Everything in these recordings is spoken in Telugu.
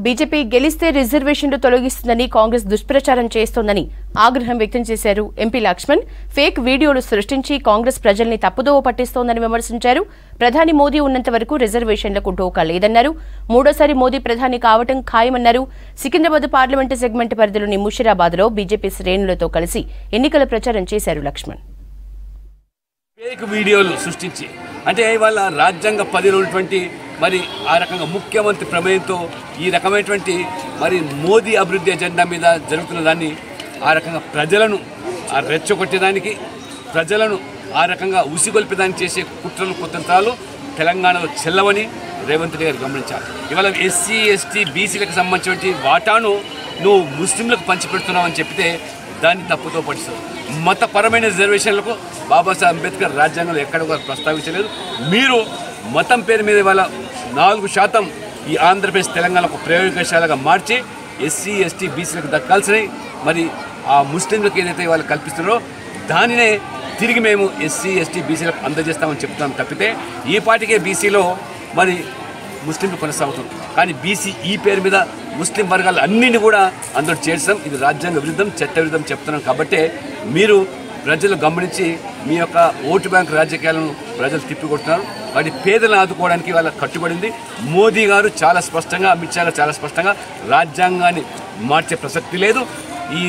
బీజేపీ గెలిస్తే రిజర్వేషన్లు తొలగిస్తుందని కాంగ్రెస్ దుష్ప్రచారం చేస్తోందని ఆగ్రహం వ్యక్తం చేశారు ఎంపీ లక్ష్మణ్. ఫేక్ వీడియోలు సృష్టించి కాంగ్రెస్ ప్రజల్ని తప్పుదోవ పట్టిస్తోందని విమర్శించారు. ప్రధాని మోదీ ఉన్నంత వరకు రిజర్వేషన్లకు ఢోకా లేదన్నారు. మూడోసారి మోదీ ప్రధాని కావటం ఖాయమన్నారు. సికింద్రాబాద్ పార్లమెంటు సెగ్మెంట్ పరిధిలోని ముషీరాబాద్లో బీజేపీ శ్రేణులతో కలిసి ఎన్నికల ప్రచారం చేశారు లక్ష్మణ్. ఫేక్ వీడియోలు సృష్టించి అంటే ఇవాళ రాజ్యాంగ పరిధిలోటువంటి మరి ఆ రకంగా ముఖ్యమంత్రి ప్రమేయంతో ఈ రకమైనటువంటి మరి మోదీ అభివృద్ధి ఎజెండా మీద జరుగుతున్న దాన్ని ఆ రకంగా ప్రజలను రెచ్చగొట్టేదానికి ప్రజలను ఆ రకంగా ఉసిగొల్పేదానికి చేసే కుట్రలు కుతంత్రాలు తెలంగాణలో చెల్లవని రేవంత్ రెడ్డి గారు గమనించారు. ఇవాళ ఎస్సీ ఎస్టీ బీసీలకు సంబంధించిన వాటాను నువ్వు ముస్లింలకు పంచిపెడుతున్నావు అని చెప్పితే దాన్ని తప్పుతో పట్టిస్తారు. మతపరమైన రిజర్వేషన్లకు బాబాసాహెబ్ అంబేద్కర్ రాజ్యాంగంలో ఎక్కడ కూడా ప్రస్తావించలేదు. మీరు మతం పేరు మీద ఇవాళ 4% ఈ ఆంధ్రప్రదేశ్ తెలంగాణకు ప్రయోగశాలగా మార్చి ఎస్సీ ఎస్టీ బీసీలకు దక్కాల్సినవి మరి ఆ ముస్లింలకు ఏదైతే వాళ్ళు కల్పిస్తున్నారో దానినే తిరిగి మేము ఎస్సీ ఎస్టీ బీసీలకు అందజేస్తామని చెప్తున్నాం తప్పితే ఈ పాటికే బీసీలో మరి ముస్లింలు కొనసాగుతుంది. కానీ బీసీ ఈ పేరు మీద ముస్లిం వర్గాలు అన్నింటినీ కూడా అందరూ చేర్చడం ఇది రాజ్యాంగ విరుద్ధం చట్ట విరుద్ధం చెప్తున్నాం. కాబట్టి మీరు ప్రజలు గమనించి మీ యొక్క ఓటు బ్యాంక్ రాజకీయాలను ప్రజలు తిప్పికొడుతున్నారు. వాటి పేదలను ఆదుకోవడానికి వాళ్ళ కట్టుబడింది. మోదీ గారు చాలా స్పష్టంగా అమిత్ షా గారు చాలా స్పష్టంగా రాజ్యాంగాన్ని మార్చే ప్రసక్తి లేదు. ఈ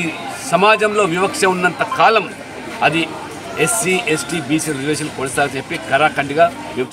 సమాజంలో వివక్ష ఉన్నంత కాలం అది ఎస్సీ ఎస్టీ బీసీ రిజర్వేషన్ కొనసాగని చెప్పి కరాఖండిగా మేము